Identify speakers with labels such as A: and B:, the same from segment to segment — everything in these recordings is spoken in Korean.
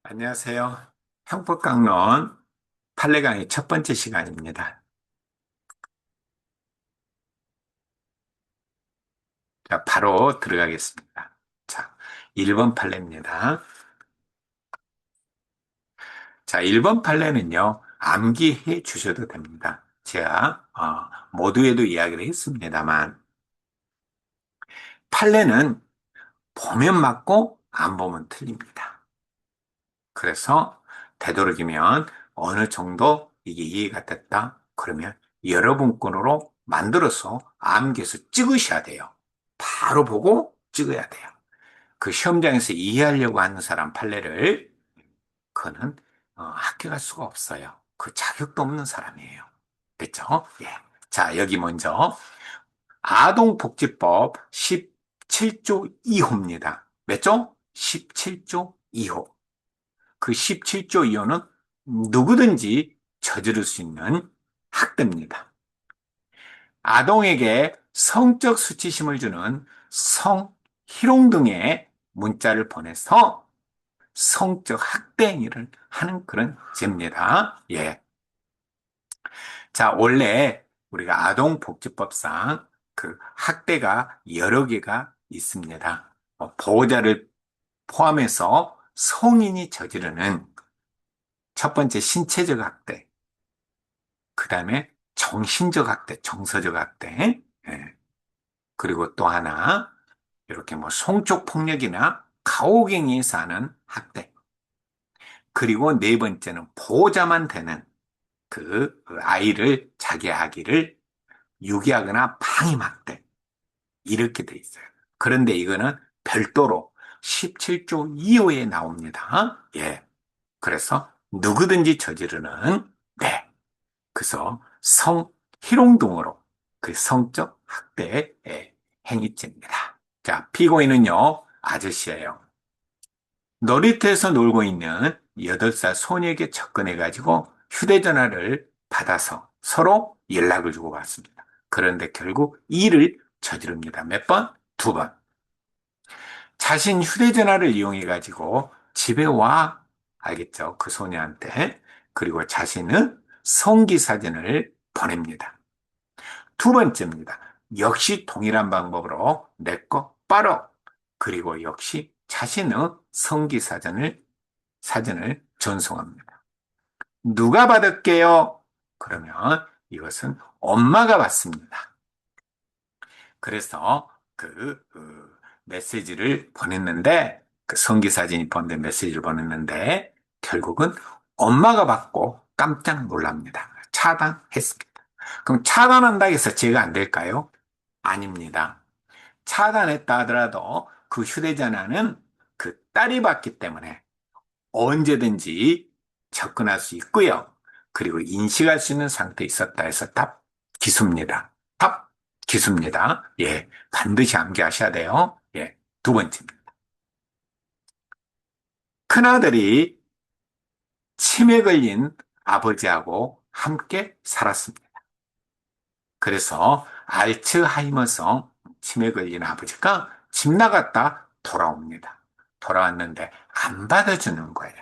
A: 안녕하세요. 형법강론 판례강의 첫 번째 시간입니다. 자, 바로 들어가겠습니다. 자, 1번 판례입니다. 자, 1번 판례는요, 암기해 주셔도 됩니다. 제가, 모두에도 이야기를 했습니다만, 판례는 보면 맞고 안 보면 틀립니다. 그래서 되도록이면 어느 정도 이게 이해가 됐다? 그러면 여러분 권으로 만들어서 암기해서 찍으셔야 돼요. 바로 보고 찍어야 돼요. 그 시험장에서 이해하려고 하는 사람 판례를 그는 합격할 수가 없어요. 그 자격도 없는 사람이에요. 됐죠? 예. 자, 여기 먼저 아동복지법 17조 2호입니다. 몇 조? 17조 2호. 그 17조 2호는 누구든지 저지를 수 있는 학대입니다. 아동에게 성적 수치심을 주는 성희롱 등의 문자를 보내서 성적 학대 행위를 하는 그런 죄입니다. 예. 자, 원래 우리가 아동복지법상 그 학대가 여러 개가 있습니다. 보호자를 포함해서 성인이 저지르는 첫 번째 신체적 학대, 그 다음에 정신적 학대, 정서적 학대, 예. 그리고 또 하나, 이렇게 뭐 성적 폭력이나 가혹행위에서 하는 학대. 그리고 네 번째는 보호자만 되는 그 아이를, 자기 아기를 유기하거나 방임학대. 이렇게 돼 있어요. 그런데 이거는 별도로 17조 2호에 나옵니다. 예. 그래서 누구든지 저지르는, 네. 그래서 성희롱 등으로 그 성적 학대의 행위죄입니다. 자, 피고인은요, 아저씨예요. 놀이터에서 놀고 있는 8살 소녀에게 접근해가지고 휴대전화를 받아서 서로 연락을 주고 받습니다. 그런데 결국 이를 저지릅니다. 몇 번? 2번. 자신 휴대전화를 이용해가지고 집에 와. 알겠죠? 그 소녀한테. 그리고 자신은 성기 사진을 보냅니다. 두 번째입니다. 역시 동일한 방법으로 내 거 빨어. 그리고 역시 자신의 성기 사진을 전송합니다. 누가 받을게요? 그러면 이것은 엄마가 받습니다. 그래서 메시지를 보냈는데, 그 성기 사진이 보낸 메시지를 보냈는데, 결국은 엄마가 받고 깜짝 놀랍니다. 차단했습니다. 그럼 차단한다 해서 제가 안 될까요? 아닙니다. 차단했다 하더라도 그 휴대전화는 그 딸이 받기 때문에 언제든지 접근할 수 있고요. 그리고 인식할 수 있는 상태에 있었다 해서 답 기수입니다. 답 기수입니다. 예, 반드시 암기하셔야 돼요. 예, 두 번째입니다. 큰아들이 치매 걸린 아버지하고 함께 살았습니다. 그래서 알츠하이머성 치매 걸린 아버지가 집 나갔다 돌아옵니다. 돌아왔는데 안 받아주는 거예요.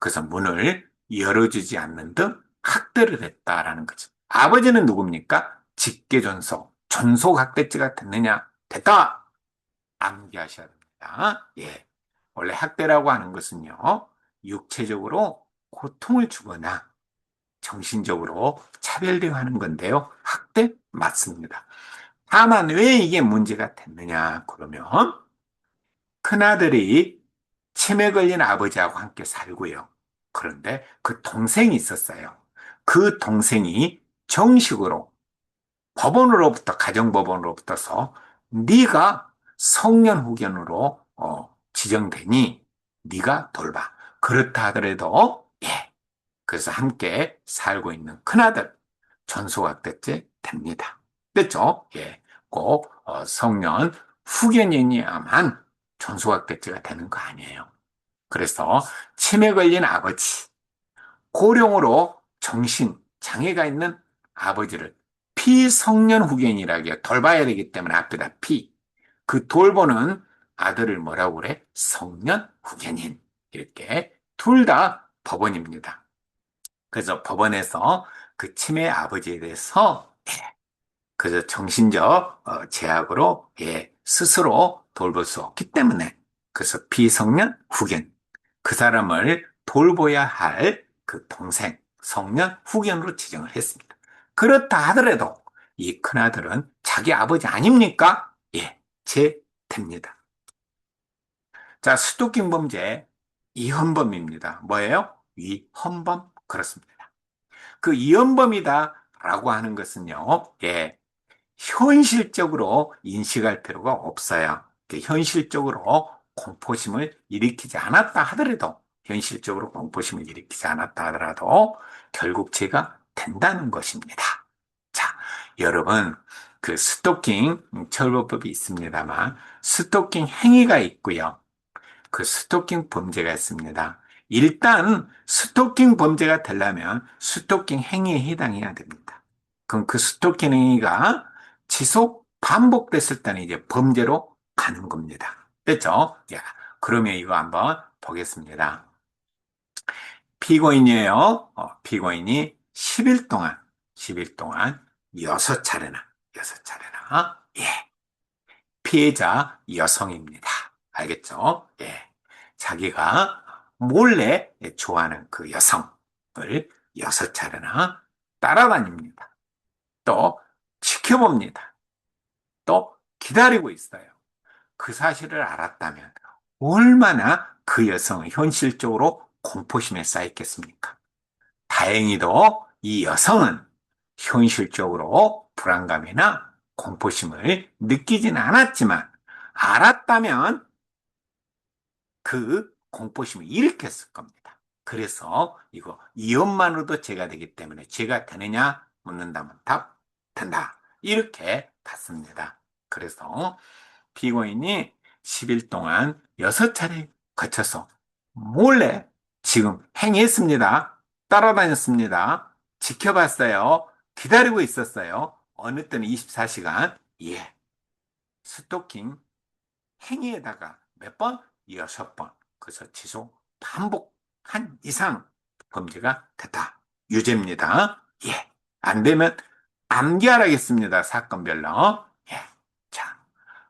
A: 그래서 문을 열어주지 않는 등 학대를 했다라는 거죠. 아버지는 누굽니까? 직계존속, 존속학대죄가 됐느냐? 됐다! 암기하셔야 됩니다. 예. 원래 학대라고 하는 것은요, 육체적으로 고통을 주거나 정신적으로 차별대하는 건데요. 학대 맞습니다. 다만 왜 이게 문제가 됐느냐? 그러면 큰아들이 치매 걸린 아버지하고 함께 살고요. 그런데 그 동생이 있었어요. 그 동생이 정식으로 법원으로부터, 가정법원으로부터서 네가 성년 후견으로 지정되니 네가 돌봐. 그렇다 하더라도 예. 그래서 함께 살고 있는 큰아들 전속학대죄 됩니다. 됐죠? 예. 꼭 성년 후견인이야만 전속학대죄가 되는 거 아니에요. 그래서 치매 걸린 아버지, 고령으로 정신 장애가 있는 아버지를 피성년 후견이라고 해요. 돌봐야 되기 때문에 앞에다 피. 그 돌보는 아들을 뭐라고 그래? 성년 후견인. 이렇게 둘 다 법원입니다. 그래서 법원에서 그 치매 아버지에 대해서 그래서 정신적 제약으로 스스로 돌볼 수 없기 때문에 그래서 피성년 후견 그 사람을 돌보야 할 그 동생 성년 후견으로 지정을 했습니다. 그렇다 하더라도 이 큰아들은 자기 아버지 아닙니까? 예, 제 됩니다. 자, 스토킹 범죄 이헌범입니다. 뭐예요? 위헌범 그렇습니다. 그 이헌범이다라고 하는 것은요, 현실적으로 인식할 필요가 없어요. 현실적으로 공포심을 일으키지 않았다 하더라도, 현실적으로 공포심을 일으키지 않았다 하더라도, 결국 죄가 된다는 것입니다. 자, 여러분, 그 스토킹 처벌법이 있습니다만, 스토킹 행위가 있고요. 그 스토킹 범죄가 있습니다. 일단 스토킹 범죄가 되려면 스토킹 행위에 해당해야 됩니다. 그럼 그 스토킹 행위가 지속 반복됐을 때는 이제 범죄로 가는 겁니다. 됐죠? 야, 그러면 이거 한번 보겠습니다. 피고인이에요. 피고인이 10일 동안, 10일 동안 6차례나, 6차례나, 피해자 여성입니다. 알겠죠? 예. 자기가 몰래 좋아하는 그 여성을 6차례나 따라다닙니다. 또 지켜봅니다. 또 기다리고 있어요. 그 사실을 알았다면 얼마나 그 여성은 현실적으로 공포심에 쌓였겠습니까? 다행히도 이 여성은 현실적으로 불안감이나 공포심을 느끼지는 않았지만 알았다면 그 공포심을 일으켰을 겁니다. 그래서 이거 이혼만으로도 죄가 되기 때문에 죄가 되느냐 묻는다면 답 된다. 이렇게 봤습니다. 그래서 피고인이 10일 동안 6차례 거쳐서 몰래 지금 행위했습니다. 따라다녔습니다. 지켜봤어요. 기다리고 있었어요. 어느 때는 24시간. 예. 스토킹 행위에다가 몇 번? 6번. 그래서 지속 반복한 이상 범죄가 됐다. 유죄입니다. 예. 안 되면 암기하라겠습니다. 사건별로. 예. 자,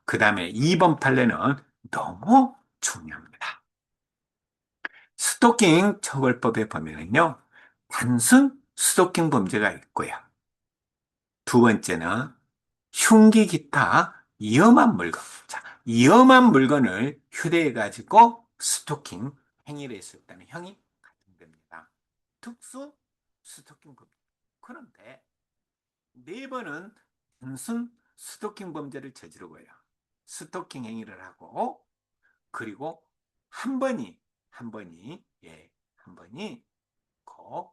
A: 그 다음에 2번 판례는 너무 중요합니다. 스토킹 처벌법에 보면은요, 단순 스토킹 범죄가 있고요. 두 번째는 흉기 기타 위험한 물건. 자, 위험한 물건을 휴대해가지고 스토킹 행위를 했을 때는 형이 가중됩니다. 특수 스토킹 범죄. 그런데 네 번은 단순 스토킹 범죄를 저지르고요. 스토킹 행위를 하고, 그리고 한 번이, 그,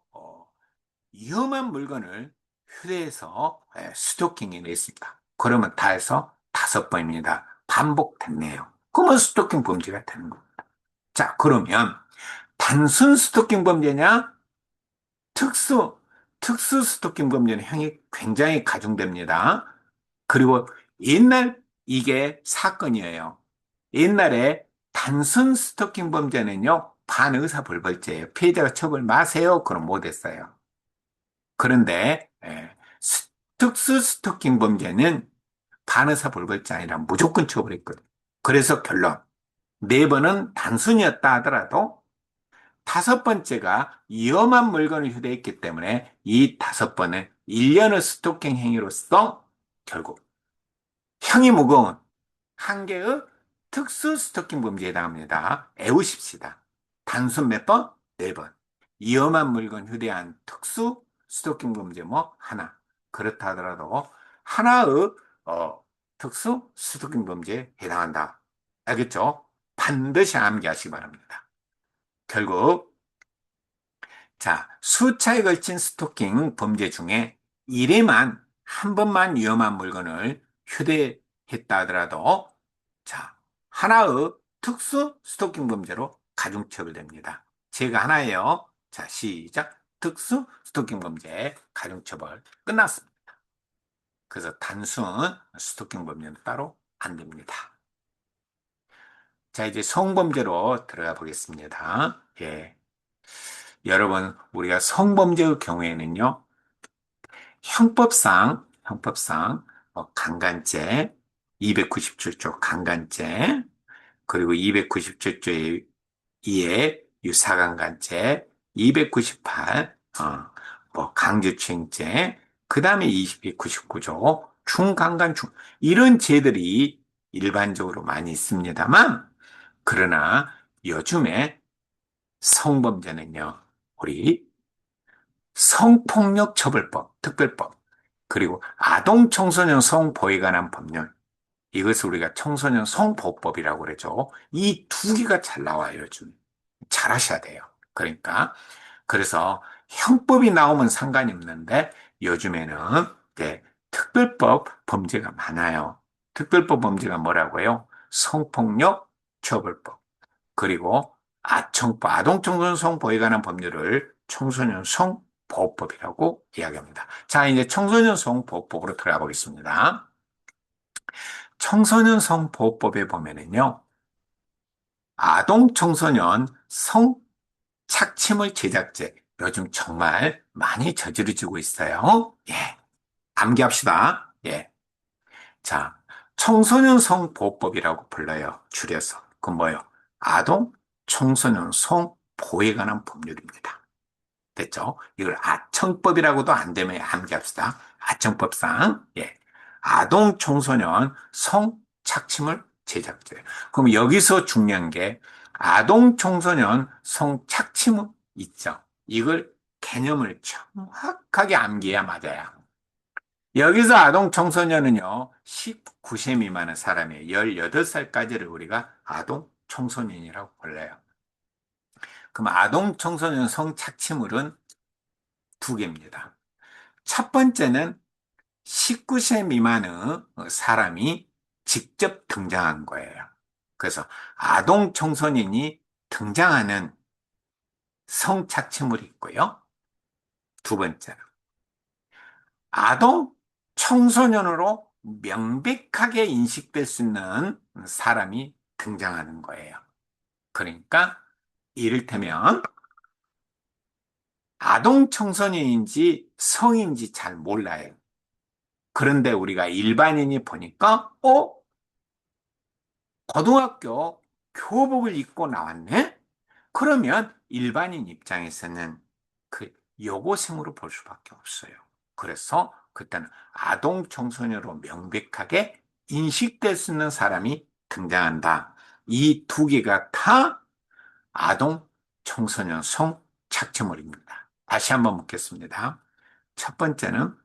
A: 위험한 물건을 휴대해서 스토킹을 했습니다. 그러면 다 해서 5번입니다. 반복됐네요. 그러면 스토킹 범죄가 되는 겁니다. 자, 그러면 단순 스토킹 범죄냐? 특수, 특수 스토킹 범죄는 형이 굉장히 가중됩니다. 그리고 옛날 이게 사건이에요. 옛날에 단순 스토킹 범죄는요, 반의사불벌죄예요. 피해자가 처벌 마세요. 그럼 못했어요. 그런데 특수 스토킹 범죄는 반의사불벌죄 아니라 무조건 처벌했거든요. 그래서 결론, 네 번은 단순이었다 하더라도 5번째가 위험한 물건을 휴대했기 때문에 이 5번은 1년의 스토킹 행위로서 결국 형이 무거운 한 개의 특수 스토킹 범죄에 해당합니다. 애우십시다. 단순 몇 번? 4번. 위험한 물건 휴대한 특수 스토킹 범죄 뭐? 하나. 그렇다 하더라도 하나의 특수 스토킹 범죄에 해당한다. 알겠죠? 반드시 암기하시기 바랍니다. 결국 자, 수차에 걸친 스토킹 범죄 중에 1회만 한 번만 위험한 물건을 휴대했다 하더라도 자, 하나의 특수 스토킹 범죄로 가중처벌됩니다. 제가 하나예요. 자, 시작. 특수 스토킹 범죄 가중처벌 끝났습니다. 그래서 단순 스토킹 범죄는 따로 안 됩니다. 자, 이제 성범죄로 들어가 보겠습니다. 예. 여러분, 우리가 성범죄의 경우에는요, 형법상, 강간죄, 297조 강간죄, 그리고 297조에 이에 유사강간죄, 298, 강제추행죄, 그 다음에 299조, 중강간충, 이런 죄들이 일반적으로 많이 있습니다만, 그러나 요즘에 성범죄는요, 우리 성폭력처벌법, 특별법, 그리고 아동청소년 성보호에 관한 법률, 이것을 우리가 청소년 성보호법이라고 그러죠. 이 두 개가 잘 나와요, 요즘. 잘 하셔야 돼요. 그러니까, 그래서 형법이 나오면 상관이 없는데, 요즘에는 특별법 범죄가 많아요. 특별법 범죄가 뭐라고요? 성폭력 처벌법. 그리고 아동청소년 성보호에 관한 법률을 청소년 성보호법이라고 이야기합니다. 자, 이제 청소년 성보호법으로 들어가 보겠습니다. 청소년 성보호법에 보면은요, 아동 청소년 성착취물 제작죄, 요즘 정말 많이 저지르지고 있어요. 예, 암기합시다. 예. 자, 청소년 성보호법이라고 불러요. 줄여서. 그 뭐예요? 아동 청소년 성보호에 관한 법률입니다. 됐죠? 이걸 아청법이라고도 안 되면 암기합시다. 아청법상, 예. 아동 청소년 성착취물 제작죄. 그럼 여기서 중요한 게 아동 청소년 성착취물 있죠? 이걸 개념을 정확하게 암기해야 맞아요. 여기서 아동 청소년은요, 19세 미만의 사람이에요. 18살까지를 우리가 아동 청소년이라고 불러요. 그럼 아동 청소년 성착취물은 두 개입니다. 첫 번째는 19세 미만의 사람이 직접 등장한 거예요. 그래서 아동 청소년이 등장하는 성착취물이 있고요. 두 번째는 아동 청소년으로 명백하게 인식될 수 있는 사람이 등장하는 거예요. 그러니까 이를테면 아동 청소년인지 성인지 잘 몰라요. 그런데 우리가 일반인이 보니까, 고등학교 교복을 입고 나왔네? 그러면 일반인 입장에서는 그 여고생으로 볼 수밖에 없어요. 그래서 그때는 아동 청소년으로 명백하게 인식될 수 있는 사람이 등장한다. 이 두 개가 다 아동 청소년 성착취물입니다. 다시 한번 묻겠습니다. 첫 번째는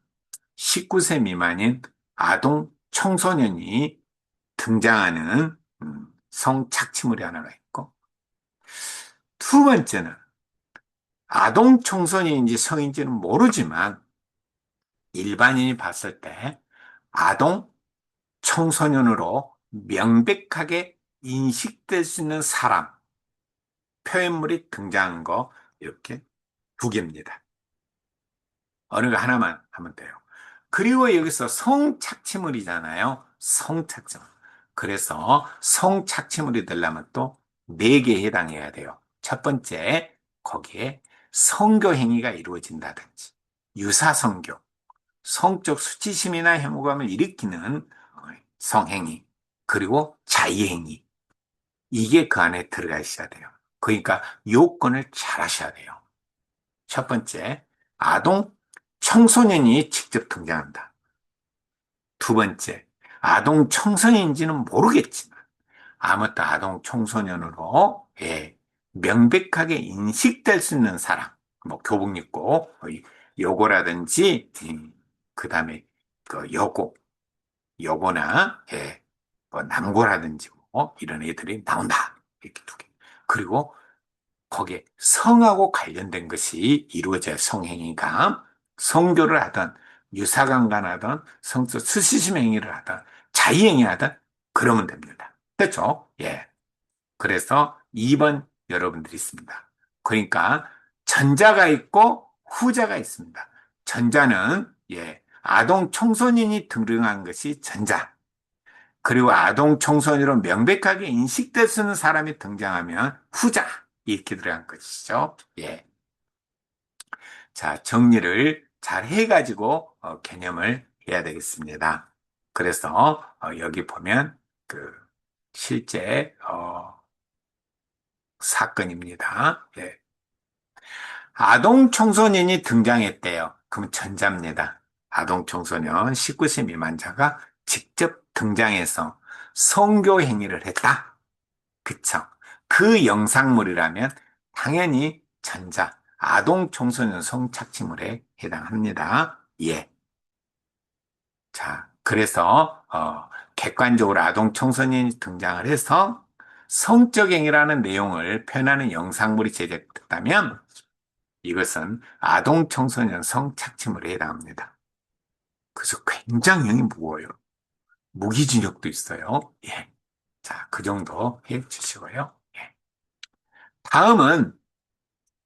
A: 19세 미만인 아동 청소년이 등장하는 성착취물이 하나가 있고, 두 번째는 아동 청소년인지 성인지는 모르지만 일반인이 봤을 때 아동 청소년으로 명백하게 인식될 수 있는 사람, 표현물이 등장한 거 이렇게 두 개입니다. 어느 거 하나만 하면 돼요. 그리고 여기서 성착취물이잖아요. 성착취물. 그래서 성착취물이 되려면 또 네 개에 해당해야 돼요. 첫 번째, 거기에 성교 행위가 이루어진다든지, 유사성교, 성적 수치심이나 혐오감을 일으키는 성행위, 그리고 자의행위. 이게 그 안에 들어가 있어야 돼요. 그러니까 요건을 잘 하셔야 돼요. 첫 번째, 아동 청소년이 직접 등장한다. 두 번째, 아동 청소년인지는 모르겠지만, 아무튼 아동 청소년으로, 명백하게 인식될 수 있는 사람, 뭐, 교복 입고, 요거라든지, 그 다음에, 요거나, 뭐, 남고라든지, 뭐, 이런 애들이 나온다. 이렇게 두 개. 그리고 거기에 성하고 관련된 것이 이루어져야 성행위가 성교를 하든 유사강간하든 성적 수시심 행위를 하든 자의행위 하든 그러면 됩니다. 됐죠? 예. 그래서 2번 여러분들이 있습니다. 그러니까 전자가 있고 후자가 있습니다. 전자는 아동 청소년이 등장한 것이 전자. 그리고 아동 청소년으로 명백하게 인식될 수 있는 사람이 등장하면 후자. 이렇게 들어간 것이죠. 예. 자, 정리를 잘 해가지고 개념을 해야 되겠습니다. 그래서 여기 보면 그 실제 사건입니다. 예. 아동 청소년이 등장했대요. 그럼 전자입니다. 아동 청소년 19세 미만자가 직접 등장해서 성교 행위를 했다. 그쵸? 그 영상물이라면 당연히 전자, 아동 청소년 성착취물에 해당합니다. 예. 자, 그래서, 객관적으로 아동 청소년이 등장을 해서 성적 행위라는 내용을 표현하는 영상물이 제작됐다면 이것은 아동 청소년 성착취물에 해당합니다. 그래서 굉장히 무거워요. 무기징역도 있어요. 예. 자, 그 정도 해 주시고요. 예. 다음은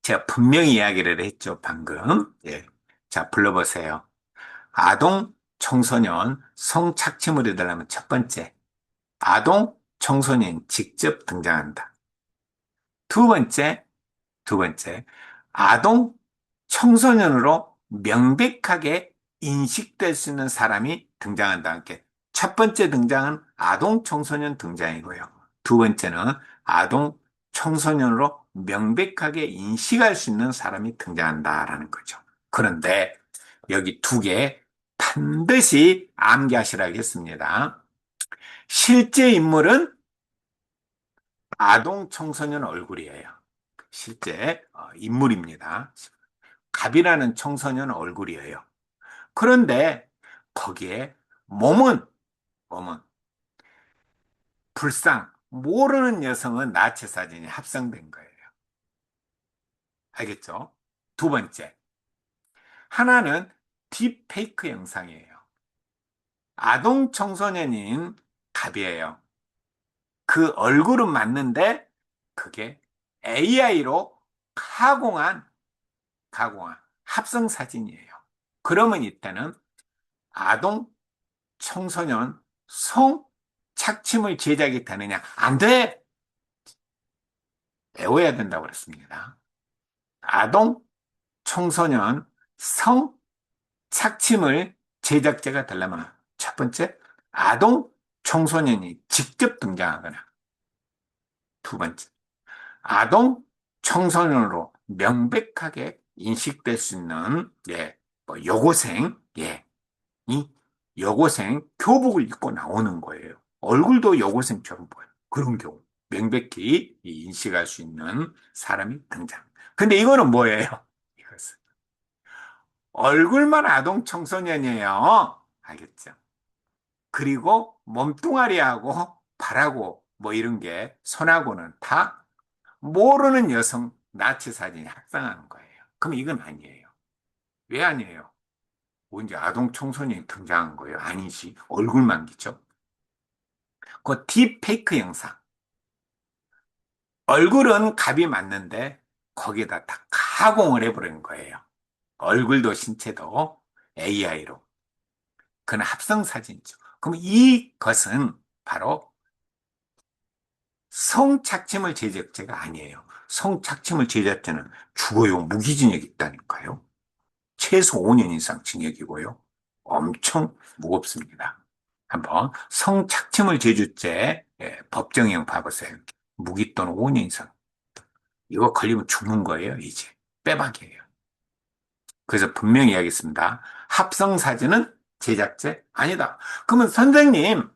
A: 제가 분명히 이야기를 했죠, 방금. 예. 자, 불러보세요. 아동 청소년 성착취물에 해당하면 첫 번째, 아동 청소년 직접 등장한다. 두 번째, 두 번째, 아동 청소년으로 명백하게 인식될 수 있는 사람이 등장한다. 함께 첫 번째 등장은 아동 청소년 등장이고요. 두 번째는 아동 청소년으로 명백하게 인식할 수 있는 사람이 등장한다라는 거죠. 그런데 여기 두 개 반드시 암기하시라겠습니다. 실제 인물은 아동 청소년 얼굴이에요. 실제 인물입니다. 갑이라는 청소년 얼굴이에요. 그런데 거기에 몸은, 몸은 불상, 모르는 여성은 나체 사진이 합성된 거예요. 알겠죠? 두 번째, 하나는 딥페이크 영상이에요. 아동 청소년인 갑이에요. 그 얼굴은 맞는데 그게 AI로 가공한 합성 사진이에요. 그러면 이때는 아동 청소년 성착취물 제작이 되느냐? 안 돼! 외워야 된다고 그랬습니다. 아동 청소년 성착취물 제작자가 되려면 첫 번째, 아동 청소년이 직접 등장하거나 두 번째, 아동 청소년으로 명백하게 인식될 수 있는 뭐 여고생, 이 여고생 교복을 입고 나오는 거예요. 얼굴도 여고생처럼 보여요. 그런 경우 명백히 인식할 수 있는 사람이 등장. 근데 이거는 뭐예요? 이것은 얼굴만 아동 청소년이에요. 알겠죠? 그리고 몸뚱아리하고 발하고 뭐 이런 게 손하고는 다 모르는 여성 나치 사진이 합성하는 거예요. 그럼 이건 아니에요. 왜 아니에요? 언제 아동 청소년이 등장한 거예요? 아니지. 얼굴만 기죠. 그 딥페이크 영상. 얼굴은 갑이 맞는데 거기에다 다 가공을 해버린 거예요. 얼굴도 신체도 AI로. 그건 합성 사진이죠. 그럼 이것은 바로 성착취물 제작자가 아니에요. 성착취물 제작자는 죽어요. 무기징역이 있다니까요. 최소 5년 이상 징역이고요. 엄청 무겁습니다. 한번 성착취물 제주죄 법정형 봐보세요. 무기 또는 5년 이상. 이거 걸리면 죽는 거예요, 이제. 빼박이에요. 그래서 분명히 이야기했습니다. 합성 사진은 제작죄 아니다. 그러면 선생님,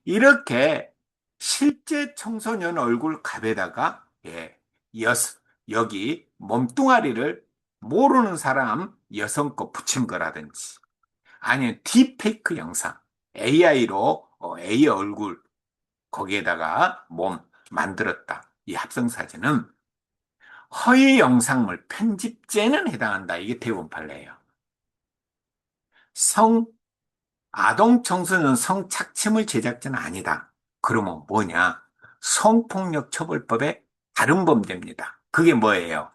A: 이렇게 실제 청소년 얼굴 갑에다가 여, 여기 몸뚱아리를 모르는 사람 여성 거 붙인 거라든지 아니면 딥페이크 영상 AI로 A 얼굴 거기에다가 몸 만들었다. 이 합성 사진은 허위 영상물 편집죄는 해당한다. 이게 대부분 판례예요. 성 아동 청소년 성착취물 제작자는 아니다. 그러면 뭐냐? 성폭력 처벌법의 다른 범죄입니다. 그게 뭐예요?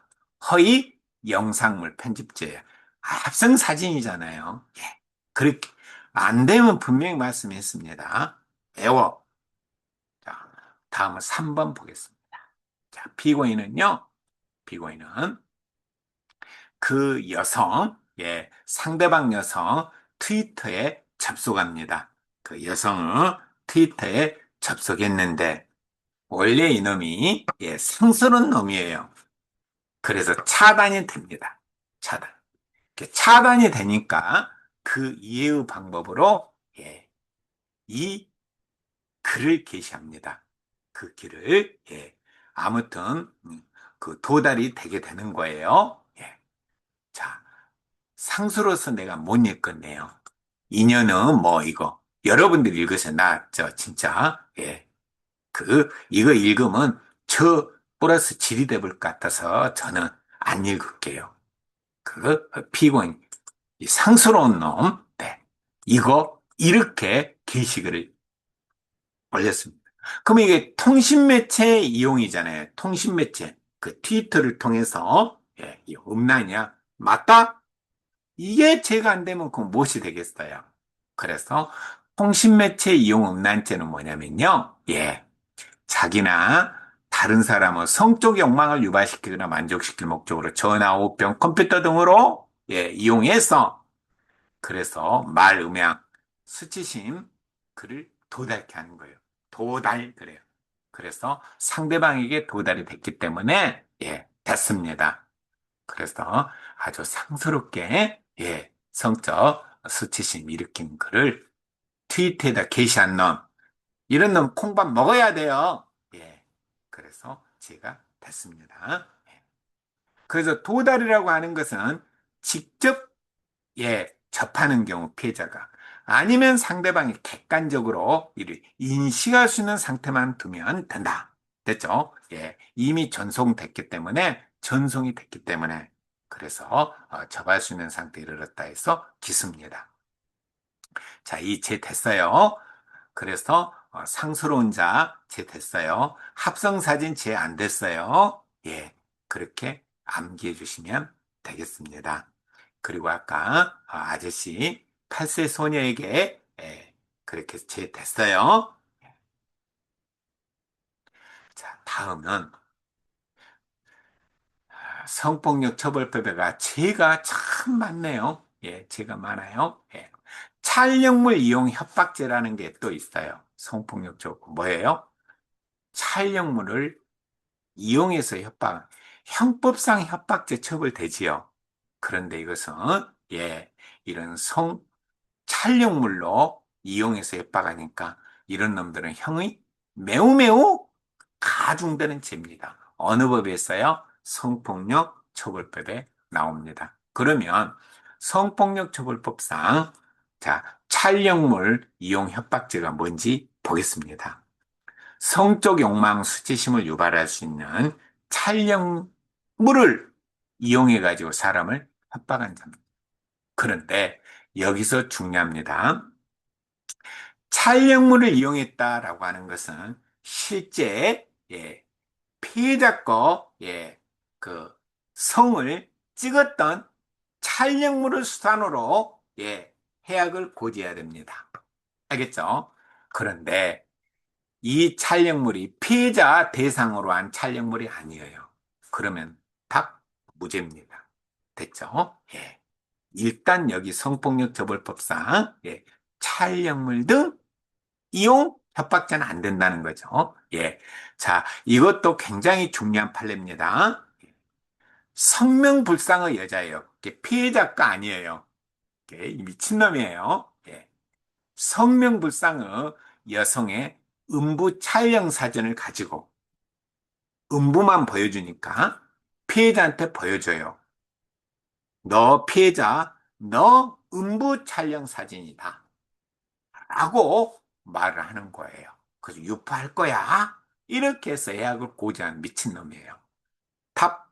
A: 허위 영상물 편집죄예요. 합성 사진이잖아요. 예. 그렇게 안 되면 분명히 말씀했습니다. 외워. 자, 다음은 3번 보겠습니다. 자, 피고인은 그 여성, 상대방 여성 트위터에 접속합니다. 그 여성은 트위터에 접속했는데, 원래 이놈이, 상스러운 놈이에요. 그래서 차단이 됩니다. 차단. 이렇게 차단이 되니까 그 이해의 방법으로, 이 글을 게시합니다. 그 글을, 아무튼, 그 도달이 되게 되는 거예요. 자, 상수로서 내가 못 읽겠네요. 인연은 뭐 이거. 여러분들 읽으세요. 진짜, 이거 읽으면 저 플러스 질이 돼볼 것 같아서 저는 안 읽을게요. 피고인, 이 상스러운 놈, 네. 이거 이렇게 게시글을 올렸습니다. 그럼 이게 통신매체 이용이잖아요. 통신매체. 그 트위터를 통해서, 이 음란이야. 맞다? 이게 제가 안 되면 그건 무엇이 되겠어요? 그래서 통신매체 이용 음란죄는 뭐냐면요. 자기나 다른 사람의 성적 욕망을 유발시키거나 만족시킬 목적으로 전화, 우편, 컴퓨터 등으로 이용해서 그래서 말, 음향, 수치심 글을 도달케 하는 거예요. 도달 그래요. 그래서 상대방에게 도달이 됐기 때문에 됐습니다. 그래서 아주 상스럽게 성적 수치심 일으킨 글을 트위터에다 게시한 놈 이런 놈 콩밥 먹어야 돼요. 그래서 제가 됐습니다. 그래서 도달이라고 하는 것은 직접 접하는 경우 피해자가 아니면 상대방이 객관적으로 이를 인식할 수 있는 상태만 두면 된다. 됐죠? 이미 전송이 됐기 때문에 그래서 접할 수 있는 상태에 이르렀다 해서 기수입니다. 자, 이 제 됐어요. 그래서 상스러운 자 제 됐어요. 합성사진 제 안 됐어요. 그렇게 암기해 주시면 되겠습니다. 그리고 아까 아저씨 8세 소녀에게 그렇게 제 됐어요. 자, 다음은 성폭력 처벌법에가 죄가 참 많네요. 죄가 많아요. 촬영물 이용 협박죄라는 게 또 있어요. 성폭력 처벌 뭐예요? 촬영물을 이용해서 형법상 협박죄 처벌되지요. 그런데 이것은 이런 촬영물로 이용해서 협박하니까 이런 놈들은 형이 매우 매우 가중되는 죄입니다. 어느 법에 있어요? 성폭력 처벌법에 나옵니다. 그러면 성폭력 처벌법상 자, 촬영물 이용 협박죄가 뭔지 보겠습니다. 성적 욕망, 수치심을 유발할 수 있는 촬영물을 이용해가지고 사람을 협박한 겁니다. 그런데 여기서 중요합니다. 촬영물을 이용했다라고 하는 것은 실제 피해자 그 성을 찍었던 촬영물을 수단으로 해악을 고지해야 됩니다. 알겠죠? 그런데 이 촬영물이 피해자 대상으로 한 촬영물이 아니에요. 그러면 딱 무죄입니다. 됐죠? 일단 여기 성폭력 처벌법상 촬영물 등 이용 협박죄는 안 된다는 거죠. 자, 이것도 굉장히 중요한 판례입니다. 성명불상의 여자예요. 피해자가 아니에요. 이 미친놈이에요. 성명불상의 여성의 음부 촬영 사진을 가지고 음부만 보여주니까 피해자한테 보여줘요. 너 피해자, 너 음부 촬영 사진이다. 라고 말을 하는 거예요. 그래서 유포할 거야. 이렇게 해서 예약을 고지한 미친놈이에요. 답,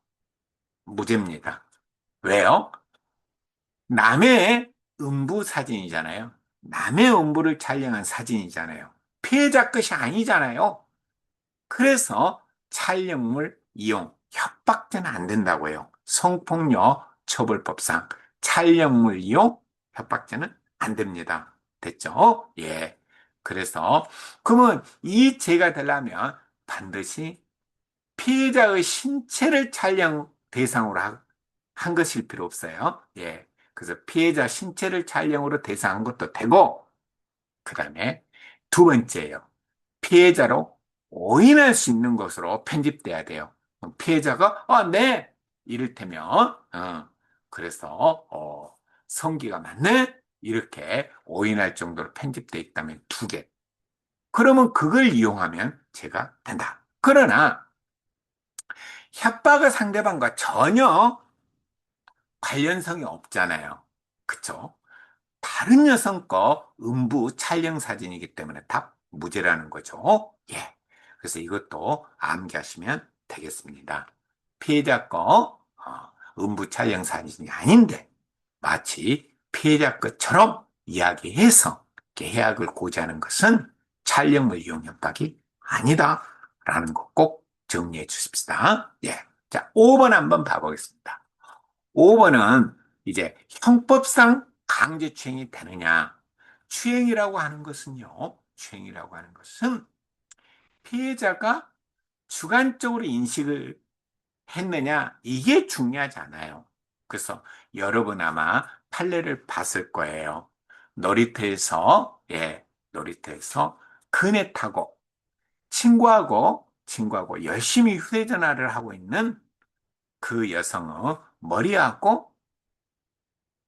A: 무죄입니다. 왜요? 남의 음부 사진이잖아요. 남의 음부를 촬영한 사진이잖아요. 피해자 것이 아니잖아요. 그래서 촬영물 이용, 협박죄는 안 된다고요. 성폭력 처벌법상 촬영물 이용, 협박죄는 안 됩니다. 됐죠? 그래서, 그러면 이 죄가 되려면 반드시 피해자의 신체를 촬영 대상으로 한 것일 필요 없어요. 예. 그래서 피해자 신체를 촬영으로 대상한 것도 되고, 그 다음에 두 번째예요. 피해자로 오인할 수 있는 것으로 편집돼야 돼요. 그럼 피해자가, 네! 이를테면, 그래서, 성기가 맞네? 이렇게 오인할 정도로 편집돼 있다면 두 개. 그러면 그걸 이용하면 제가 된다. 그러나, 협박의 상대방과 전혀 관련성이 없잖아요. 그쵸? 다른 여성 거 음부 촬영 사진이기 때문에 다 무죄라는 거죠. 예. 그래서 이것도 암기하시면 되겠습니다. 피해자 거 음부 촬영 사진이 아닌데 마치 피해자 것처럼 이야기해서 계약을 고지하는 것은 촬영물 이용 협박이 아니다라는 거 꼭 정리해 주십시다. 예. 자, 5번 한번 봐보겠습니다. 5번은 이제 형법상 강제추행이 되느냐. 추행이라고 하는 것은요, 추행이라고 하는 것은 피해자가 주관적으로 인식을 했느냐, 이게 중요하지 않아요. 그래서 여러분 아마 판례를 봤을 거예요. 놀이터에서 그네 타고 친구하고 열심히 휴대전화를 하고 있는 그 여성의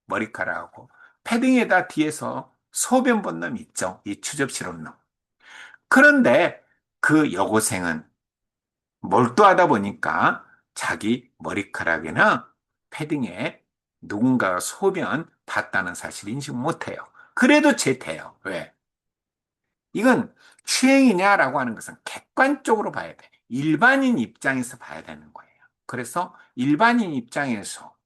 A: 머리카락하고 패딩에다 뒤에서 소변 본 놈 있죠. 이 추접스러운 놈. 그런데 그 여고생은 몰두하다 보니까 자기 머리카락이나 패딩에 누군가가 소변 봤다는 사실 인식 못해요. 그래도 죄돼요. 왜? 이건 추행이냐라고 하는 것은 객관적으로 봐야 돼. 일반인 입장에서 봐야 되는 거예요. 그래서 일반인 입장에서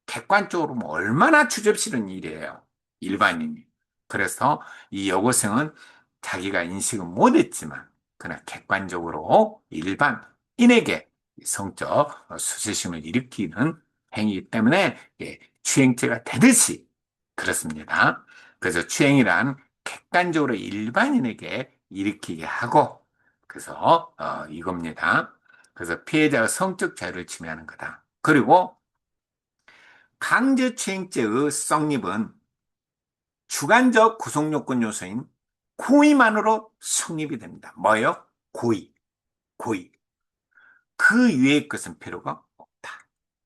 A: 객관적으로 뭐 얼마나 추접스러운 일이에요. 일반인이. 그래서 이 여고생은 자기가 인식은 못했지만, 그러나 객관적으로 일반인에게 성적 수치심을 일으키는 행위이기 때문에 추행죄가 되듯이 그렇습니다. 그래서 추행이란 객관적으로 일반인에게 일으키게 하고, 그래서 이겁니다. 그래서 피해자가 성적 자유를 침해하는 거다. 그리고 강제추행죄의 성립은 주관적 구속요건 요소인 고의만으로 성립이 됩니다. 뭐예요? 고의, 고의. 그 위의 것은 필요가 없다.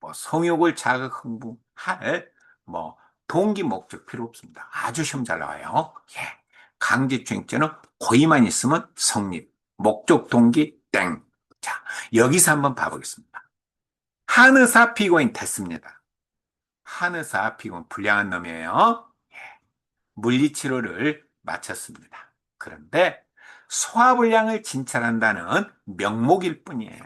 A: 뭐 성욕을 자극 흥분할 뭐 동기 목적 필요 없습니다. 아주 시험 잘 나와요. 예. 강제추행죄는 고의만 있으면 성립. 목적 동기 땡. 자, 여기서 한번 봐보겠습니다. 한의사 피고인 됐습니다. 한의사 피고인 불량한 놈이에요. 물리치료를 마쳤습니다. 그런데 소화불량을 진찰한다는 명목일 뿐이에요.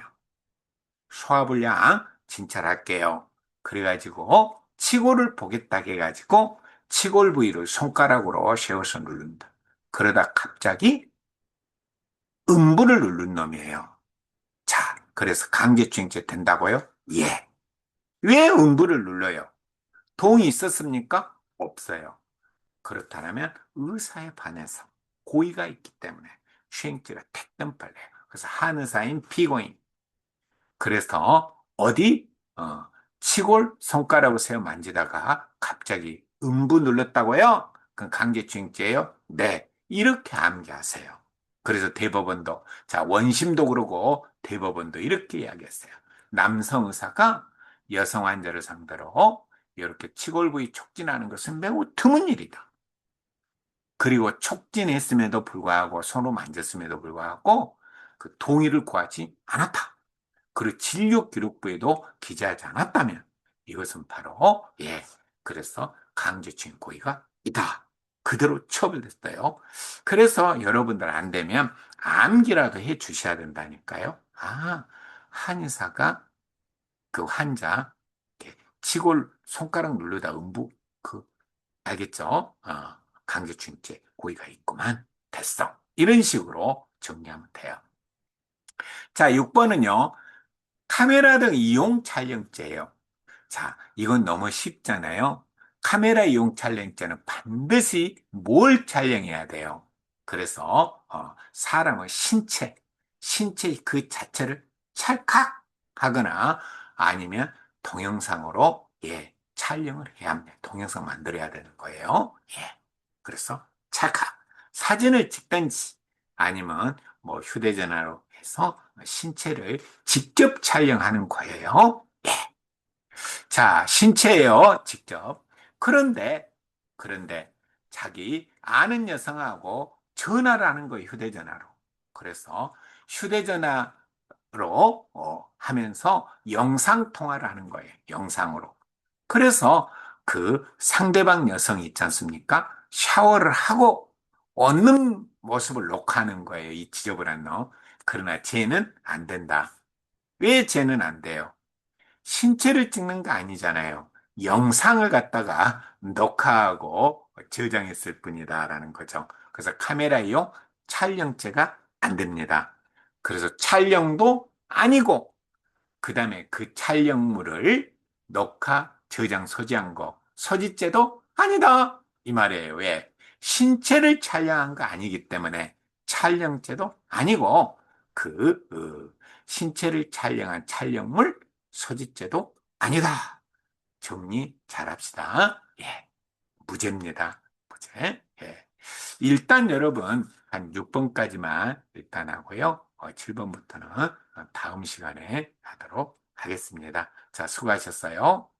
A: 소화불량 진찰할게요. 그래가지고 치골을 보겠다 해가지고 치골 부위를 손가락으로 세워서 누른다. 그러다 갑자기 음부를 누른 놈이에요. 자, 그래서 강제추행죄 된다고요? 예. 왜 음부를 눌러요? 동의 있었습니까? 없어요. 그렇다면 의사에 반해서 고의가 있기 때문에 추행죄가 택등발려요. 그래서 한의사인 피고인. 그래서 어디 치골 손가락을 세워 만지다가 갑자기 음부 눌렀다고요? 그건 강제추행죄예요? 네. 이렇게 암기하세요. 그래서 대법원도 자 원심도 그러고 대법원도 이렇게 이야기했어요. 남성 의사가 여성 환자를 상대로 이렇게 치골 부위 촉진하는 것은 매우 드문 일이다. 그리고 촉진했음에도 불구하고 손으로 만졌음에도 불구하고 그 동의를 구하지 않았다. 그리고 진료 기록부에도 기재하지 않았다면 이것은 바로 그래서 강제추행 고의가 있다. 그대로 처벌됐어요. 그래서 여러분들 안 되면 암기라도 해 주셔야 된다니까요. 한의사가 그 환자 치골 손가락 누르다 음부 그 알겠죠? 강제추행죄 고의가 있구만. 됐어. 이런 식으로 정리하면 돼요. 자, 6번은요. 카메라 등 이용 촬영죄예요. 자, 이건 너무 쉽잖아요. 카메라 이용 촬영죄는 반드시 뭘 촬영해야 돼요? 그래서 사람의 신체 그 자체를 찰칵 하거나 아니면 동영상으로 촬영을 해야 합니다. 동영상 만들어야 되는 거예요. 그래서 찰칵 사진을 찍든지 아니면 뭐 휴대전화로 해서 신체를 직접 촬영하는 거예요. 자, 신체예요, 직접. 그런데, 그런데 자기 아는 여성하고 전화를 하는 거예요, 휴대전화로. 그래서 휴대전화로 하면서 영상 통화를 하는 거예요, 영상으로. 그래서 그 상대방 여성이 있지 않습니까? 샤워를 하고 얻는 모습을 녹화하는 거예요, 이 지저분한 너. 그러나 쟤는 안 된다. 왜 쟤는 안 돼요? 신체를 찍는 거 아니잖아요. 영상을 갖다가 녹화하고 저장했을 뿐이다라는 거죠. 그래서 카메라용 촬영죄가 안 됩니다. 그래서 촬영도 아니고, 그 다음에 그 촬영물을 녹화, 저장, 소지한 거, 소지죄도 아니다. 이 말이에요. 왜? 신체를 촬영한 거 아니기 때문에 촬영죄도 아니고, 신체를 촬영한 촬영물, 소지죄도 아니다. 정리 잘합시다. 무죄입니다. 무죄. 일단 여러분, 한 6번까지만 일단 하고요. 7번부터는 다음 시간에 하도록 하겠습니다. 자, 수고하셨어요.